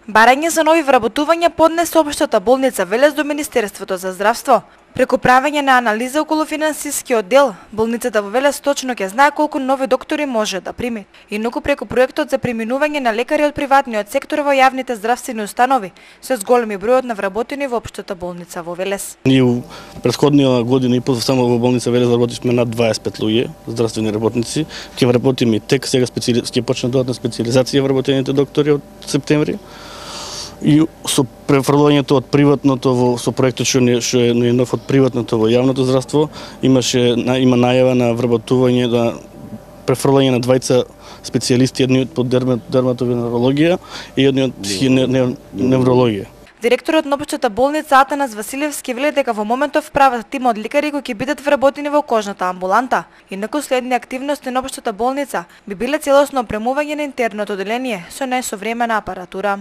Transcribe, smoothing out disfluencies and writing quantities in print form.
Барање за нови вработувања поднесе општата болница Велес до Министерството за здравство. Преку правење на анализа околу финансискиот дел, болницата во Велес точно ќе знае колку нови доктори може да прими. Инаку преку проектот за преминување на лекари од приватниот сектор во јавните здравствени установи, се зголеми бројот на вработени во општата болница во Велес. Ние у претходнија година и пол само во болница Велес работивме над 25 луѓе, здравствени работници. Ќе вработиме и тек сега ќе почне додатна специјализација вработените доктори од септември. И со префрлањето од приватното со проектот што е нов од приватното во јавното здравство, има најава на вработување на префрлање на двајца специјалисти, едниот по дерматовенерологија и едниот неврологија. Директорот на општата болница Атанас Василевски вели дека во моментов прават тим од лекари кои ќе бидат вработени во кожната амбуланта. Инаку следни активности на општата болница би биле целосно опремување на интерното одделение со најсовремена апаратура.